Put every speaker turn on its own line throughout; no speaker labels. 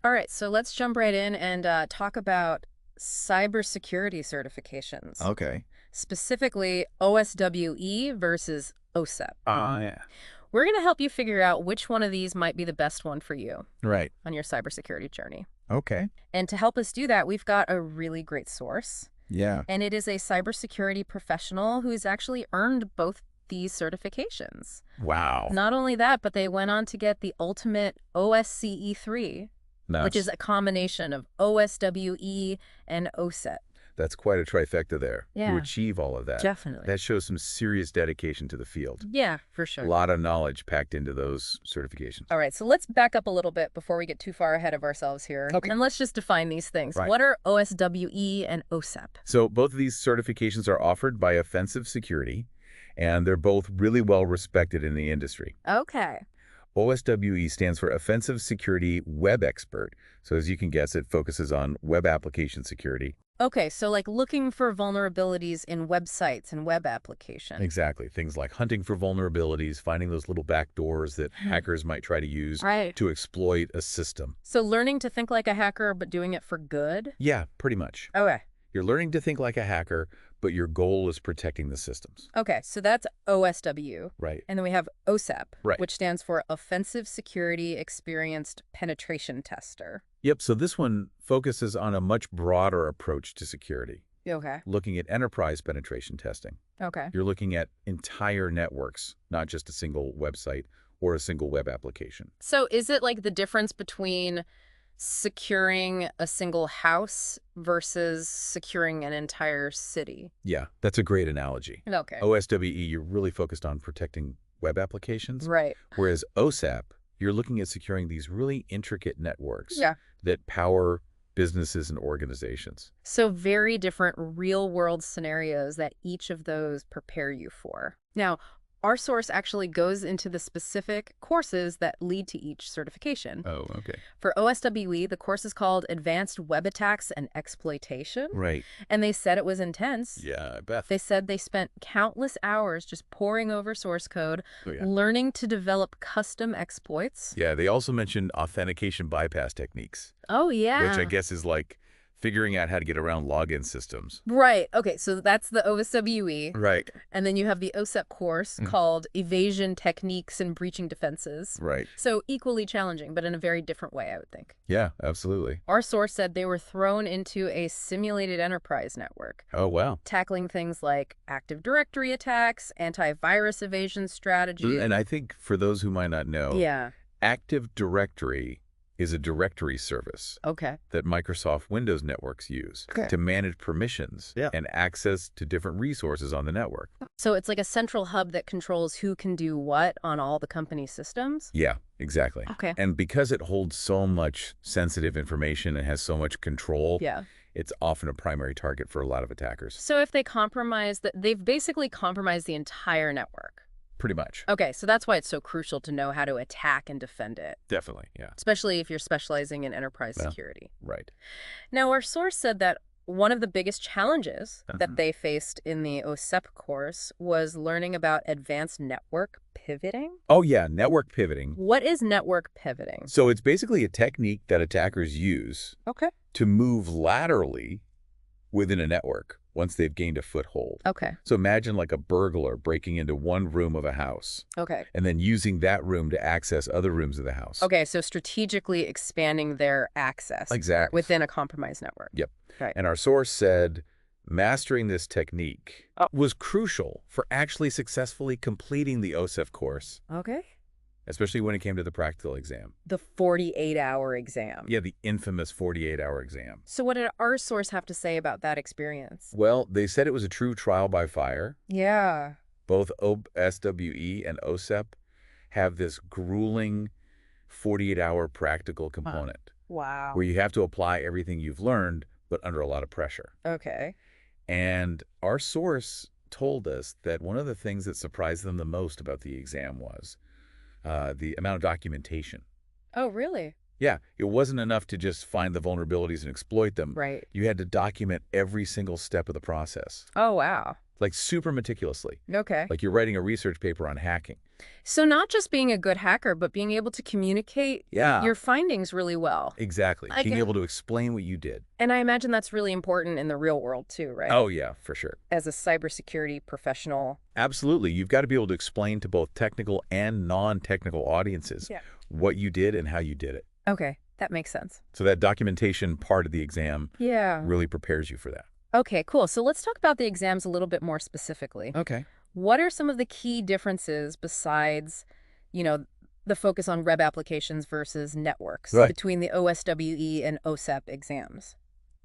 All right, so let's jump right in and talk about cybersecurity certifications,
Okay.
specifically OSWE versus OSEP.
Yeah.
We're going to help you figure out which one of these might be the best one for you
Right.
on your cybersecurity journey.
Okay.
And to help us do that, we've got a really great source,
Yeah.
and it is a cybersecurity professional who's actually earned both these certifications.
Wow.
Not only that, but they went on to get the ultimate OSCE 3, which is
Nuts.
a combination of OSWE and OSEP.
That's quite a trifecta there to
Yeah,
achieve all of that.
definitely.
That shows some serious dedication to the field.
Yeah, for
A
sure.
lot of knowledge packed into those certifications.
All right, so let's back up a little bit before we get too far ahead of ourselves here.
Okay.
And let's just define these things.
Right.
What are OSWE and OSEP?
So both of these certifications are offered by Offensive Security, and they're both really well respected in the industry.
Okay.
OSWE stands for Offensive Security Web Expert. So as you can guess, it focuses on web application security.
Okay, so like looking for vulnerabilities in websites and web applications.
Exactly. Things like hunting for vulnerabilities, finding those little back doors that hackers might try to use
Right.
to exploit a system.
So learning to think like a hacker, but doing it for good?
Yeah, pretty much.
Okay.
You're learning to think like a hacker, but your goal is protecting the systems.
Okay, so that's OSW.
Right.
And then we have OSEP,
Right.
which stands for Offensive Security Experienced Penetration Tester.
Yep, so this one focuses on a much broader approach to security,
Okay.
looking at enterprise penetration testing.
Okay.
You're looking at entire networks, not just a single website or a single web application.
So is it like the difference between securing a single house versus securing an entire city?
Yeah, that's a great analogy.
Okay.
OSWE, you're really focused on protecting web applications,
Right.
whereas OSAP, you're looking at securing these really intricate networks
Yeah.
that power businesses and organizations.
So very different real-world scenarios that each of those prepare you for. Now, our source actually goes into the specific courses that lead to each certification.
Oh, okay.
For OSWE, the course is called Advanced Web Attacks and Exploitation,
Right.
and they said it was intense.
Yeah, I bet.
They said they spent countless hours just poring over source code,
Oh, yeah.
learning to develop custom exploits.
Yeah, they also mentioned authentication bypass techniques,
Oh, yeah.
which I guess is like figuring out how to get around login systems.
Right. Okay, so that's the OSWE.
Right.
And then you have the OSEP course called Evasion Techniques and Breaching Defenses.
Right.
So equally challenging, but in a very different way, I would think.
Yeah, absolutely.
Our source said they were thrown into a simulated enterprise network,
Oh, wow.
tackling things like Active Directory attacks, antivirus evasion strategy.
And I think for those who might not know,
Yeah.
Active Directory is a directory service
Okay.
that Microsoft Windows networks use to manage permissions and access to different resources on the network.
So it's like a central hub that controls who can do what on all the company's systems?
Yeah, exactly.
Okay.
And because it holds so much sensitive information and has so much control,
Yeah.
it's often a primary target for a lot of attackers.
So if they compromise that, they've basically compromised the entire network.
Pretty much.
Okay, so that's why it's so crucial to know how to attack and defend it,
Definitely, yeah.
especially if you're specializing in enterprise
Well.
security.
Right.
Now, our source said that one of the biggest challenges
Uh-huh.
that they faced in the OSEP course was learning about advanced network pivoting.
Oh, yeah, network pivoting.
What is network pivoting?
So it's basically a technique that attackers use
Okay.
to move laterally within a network once they've gained a foothold.
Okay.
So imagine like a burglar breaking into one room of a house
Okay.
and then using that room to access other rooms of the house.
Okay, so strategically expanding their access
Exactly.
within a compromised network.
Yep.
Right.
And our source said mastering this technique was crucial for actually successfully completing the OSEF course,
Okay.
especially when it came to the practical exam.
The 48-hour exam.
Yeah, the infamous 48-hour exam.
So what did our source have to say about that experience?
Well, they said it was a true trial by fire.
Yeah.
Both OSWE and OSEP have this grueling 48-hour practical component
Wow.
where you have to apply everything you've learned, but under a lot of pressure.
Okay.
And our source told us that one of the things that surprised them the most about the exam was the amount of documentation.
Oh, really?
Yeah, it wasn't enough to just find the vulnerabilities and exploit them.
Right.
You had to document every single step of the process.
Oh, wow.
like super meticulously,
Okay.
like you're writing a research paper on hacking.
So not just being a good hacker, but being able to communicate
Yeah,
your findings really well.
exactly.
I
Being
get,
able to explain what you did.
and I imagine that's really important in the real world too, right?
Oh, yeah, for sure.
As a cybersecurity professional.
Absolutely. You've got to be able to explain to both technical and non-technical audiences
Yeah.
what you did and how you did it.
Okay, that makes sense.
So that documentation part of the exam
Yeah.
really prepares you for that.
Okay, cool. So let's talk about the exams a little bit more specifically.
Okay.
What are some of the key differences besides, you know, the focus on web applications versus networks
Right.
between the OSWE and OSEP exams?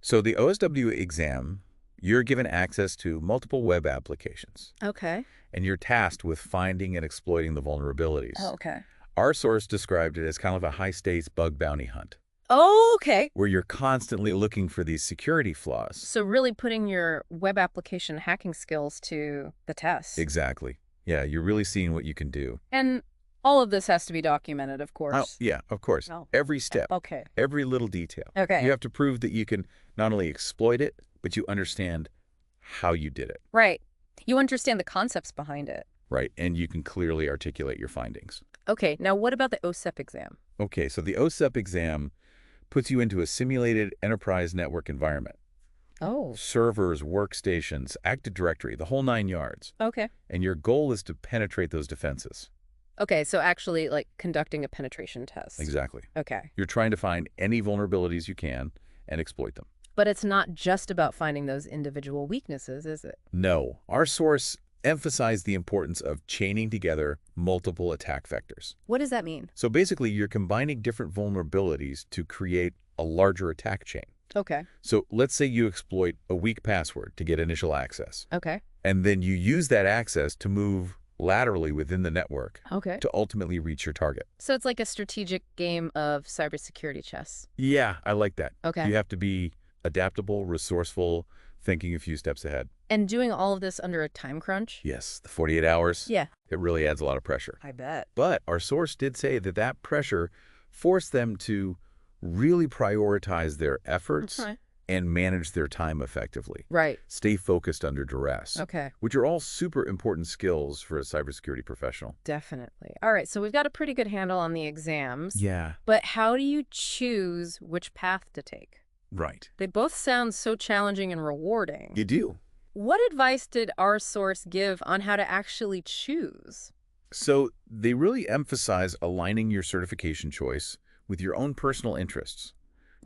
So the OSW exam, you're given access to multiple web applications,
Okay.
and you're tasked with finding and exploiting the vulnerabilities.
Oh, okay.
Our source described it as kind of a high-stakes bug bounty hunt,
Oh, okay.
where you're constantly looking for these security flaws.
So really putting your web application hacking skills to the test.
Exactly. Yeah, you're really seeing what you can do.
And all of this has to be documented, of
Oh,
course.
yeah, of course.
Oh,
Every step,
okay.
every little detail.
Okay.
You have to prove that you can not only exploit it, but you understand how you did it,
Right. You understand the concepts behind it.
right? And you can clearly articulate your findings.
Okay, now what about the OSEP exam?
Okay, so the OSEP exam puts you into a simulated enterprise network environment.
Oh,
Servers, workstations, Active Directory, the whole 9 yards.
okay.
And your goal is to penetrate those defenses.
Okay, so actually like conducting a penetration test.
Exactly.
Okay.
You're trying to find any vulnerabilities you can and exploit them.
But it's not just about finding those individual weaknesses, is it?
No, our source emphasized the importance of chaining together multiple attack vectors.
What does that mean?
So basically, you're combining different vulnerabilities to create a larger attack chain.
Okay.
So let's say you exploit a weak password to get initial access,
Okay.
and then you use that access to move laterally within the network
Okay.
to ultimately reach your target.
So it's like a strategic game of cybersecurity chess.
Yeah, I like that.
Okay.
You have to be adaptable, resourceful, thinking a few steps ahead.
And doing all of this under a time crunch?
Yes, the 48 hours,
Yeah.
it really adds a lot of pressure.
I bet.
But our source did say that that pressure forced them to really prioritize their efforts
Okay.
and manage their time effectively.
Right.
Stay focused under duress,
Okay.
which are all super important skills for a cybersecurity professional.
Definitely. All right, so we've got a pretty good handle on the exams.
Yeah,
But how do you choose which path to take?
right.
They both sound so challenging and rewarding.
You do.
What advice did our source give on how to actually choose?
So they really emphasize aligning your certification choice with your own personal interests,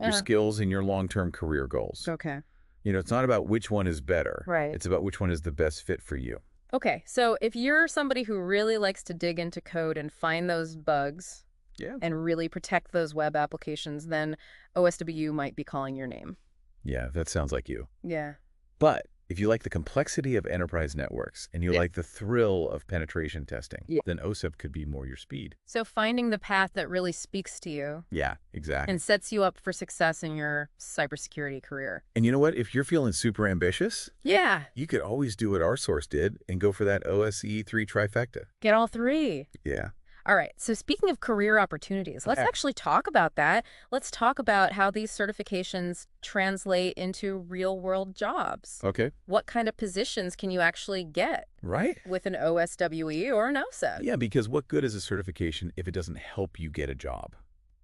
your skills, and your long-term career goals.
Okay.
You know, it's not about which one is better.
Right.
It's about which one is the best fit for you.
Okay, so if you're somebody who really likes to dig into code and find those bugs
Yeah.
and really protect those web applications, then OSWU might be calling your name.
Yeah, that sounds like you.
Yeah.
But if you like the complexity of enterprise networks and you like the thrill of penetration testing,
Yeah.
then OSEP could be more your speed.
So finding the path that really speaks to you
Yeah, exactly.
and sets you up for success in your cybersecurity career.
And you know what? If you're feeling super ambitious,
Yeah,
you could always do what our source did and go for that OSE 3 trifecta.
get all three.
Yeah.
All right, so speaking of career opportunities, let's
Okay.
actually talk about that. Let's talk about how these certifications translate into real-world jobs.
Okay.
What kind of positions can you actually get
Right?
with an OSWE or an OSEP?
Yeah, because what good is a certification if it doesn't help you get a job?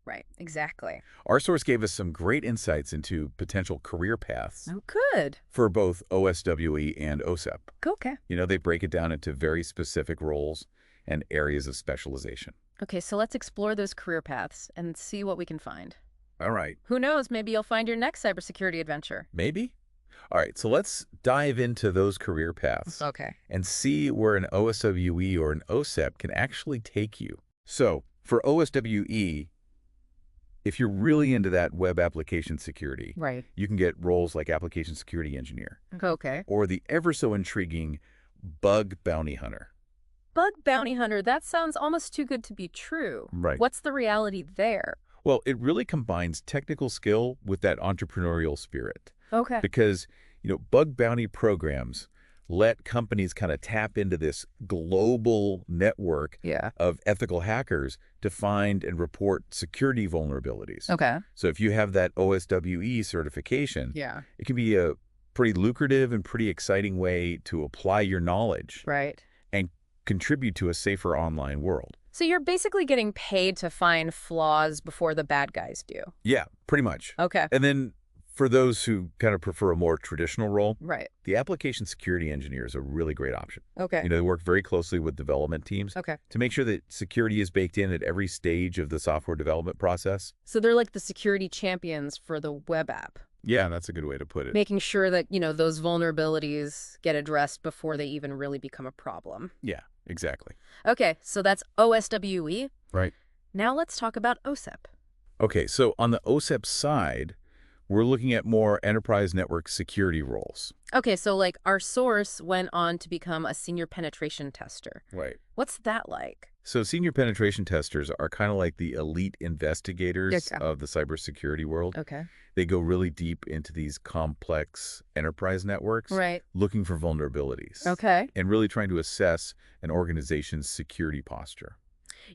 Right, exactly.
Our source gave us some great insights into potential career paths
Oh, good.
for both OSWE and OSEP.
Okay.
You know, they break it down into very specific roles and areas of specialization.
Okay, so let's explore those career paths and see what we can find.
All right.
Who knows, maybe you'll find your next cybersecurity adventure.
Maybe? All right, so let's dive into those career paths
Okay.
and see where an OSWE or an OSEP can actually take you. So for OSWE, if you're really into that web application security,
Right.
you can get roles like application security engineer
Okay.
or the ever so intriguing bug bounty hunter.
Bug bounty hunter, that sounds almost too good to be true.
Right.
What's the reality there?
Well, it really combines technical skill with that entrepreneurial spirit
Okay.
because, you know, bug bounty programs let companies kind of tap into this global network
Yeah.
of ethical hackers to find and report security vulnerabilities.
Okay.
So if you have that OSWE certification,
Yeah.
it can be a pretty lucrative and pretty exciting way to apply your knowledge
Right.
and contribute to a safer online world.
So you're basically getting paid to find flaws before the bad guys do.
Yeah, pretty much.
Okay.
And then for those who kind of prefer a more traditional role,
Right.
the application security engineer is a really great option.
Okay.
They work very closely with development teams
Okay.
to make sure that security is baked in at every stage of the software development process.
So they're like the security champions for the web app,
Yeah, that's a good way to put it.
making sure that, those vulnerabilities get addressed before they even really become a problem.
Yeah, exactly.
Okay, so that's OSWE.
Right.
Now let's talk about OSEP.
Okay, so on the OSEP side, we're looking at more enterprise network security roles.
Okay, so like our source went on to become a senior penetration tester.
Right.
What's that like?
So senior penetration testers are kind of like the elite investigators
Okay.
of the cybersecurity world.
Okay.
They go really deep into these complex enterprise networks,
Right.
looking for vulnerabilities.
Okay.
And really trying to assess an organization's security posture.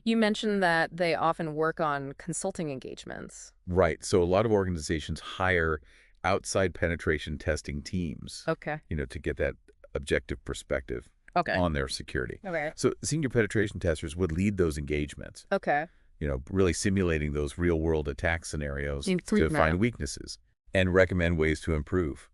You mentioned that they often work on consulting engagements.
Right. So a lot of organizations hire outside penetration testing teams,
Okay.
to get that objective perspective
Okay.
on their security.
Okay.
So senior penetration testers would lead those engagements,
Okay.
really simulating those real-world attack scenarios
In
to
3D.
find weaknesses and recommend ways to improve.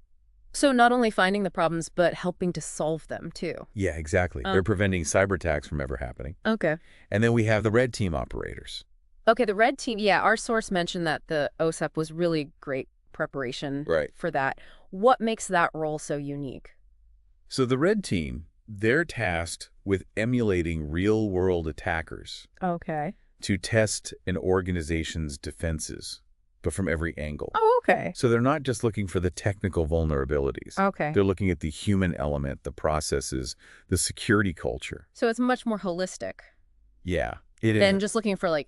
So not only finding the problems, but helping to solve them too.
Yeah, exactly. They're preventing cyber attacks from ever happening.
Okay.
And then we have the red team operators.
Okay, the red team, yeah, our source mentioned that the OSEP was really great preparation
Right.
for that. What makes that role so unique?
So the red team, they're tasked with emulating real-world attackers
Okay.
to test an organization's defenses, but from every angle.
Oh, okay.
So they're not just looking for the technical vulnerabilities.
Okay.
They're looking at the human element, the processes, the security culture.
So it's much more holistic
Yeah, it is.
than just looking for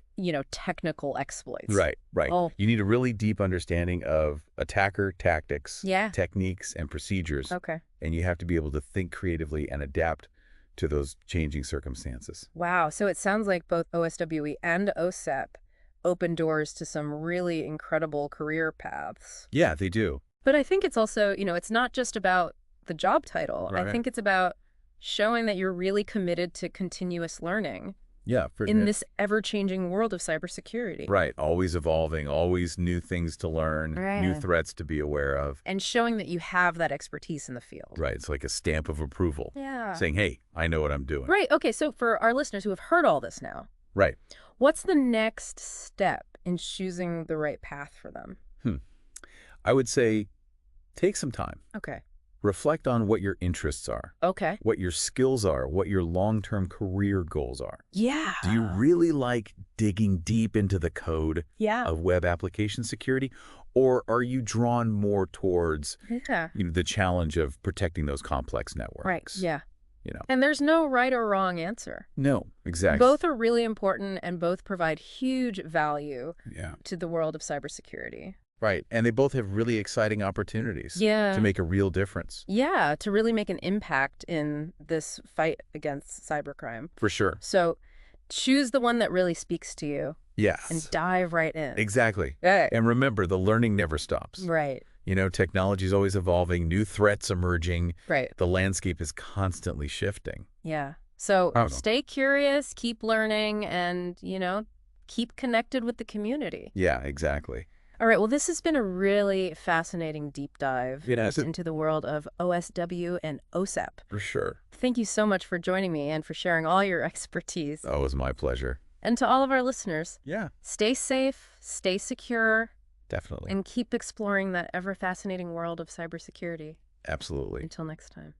technical exploits.
Right.
Oh.
You need a really deep understanding of attacker tactics,
Yeah.
techniques, and procedures.
Okay.
And you have to be able to think creatively and adapt to those changing circumstances.
Wow. So it sounds like both OSWE and OSEP open doors to some really incredible career paths.
Yeah, they do.
But I think it's also, it's not just about the job title. I
Right.
think it's about showing that you're really committed to continuous learning
Yeah.
in this ever-changing world of cybersecurity.
Right. Always evolving, always new things to learn, new
Right.
threats to be aware of.
And showing that you have that expertise in the field.
Right. It's like a stamp of approval.
Yeah.
Saying, hey, I know what I'm doing.
Right. Okay. So for our listeners who have heard all this now,
Right.
what's the next step in choosing the right path for them?
I would say take some time.
Okay.
Reflect on what your interests are,
Okay.
what your skills are, what your long-term career goals are.
Yeah.
Do you really like digging deep into the code
Yeah.
of web application security? Or are you drawn more towards
Yeah.
the challenge of protecting those complex networks?
Right. Yeah.
You know?
And there's no right or wrong answer.
No, exactly.
Both are really important and both provide huge value
Yeah.
to the world of cybersecurity.
Right. And they both have really exciting opportunities
Yeah.
to make a real difference.
Yeah, to really make an impact in this fight against cybercrime.
For sure.
So choose the one that really speaks to you
Yes.
and dive right in.
Exactly.
Right.
And remember, the learning never stops.
Right.
Technology is always evolving, new threats emerging.
Right.
The landscape is constantly shifting.
Yeah. So
I don't know.
stay curious, keep learning, and, keep connected with the community.
Yeah, exactly.
All right. Well, this has been a really fascinating deep dive
It has.
into the world of OSW and OSEP.
For sure.
Thank you so much for joining me and for sharing all your expertise.
Oh, it was my pleasure.
And to all of our listeners,
Yeah,
stay safe, stay secure,
definitely.
and keep exploring that ever fascinating world of cybersecurity.
Absolutely.
Until next time.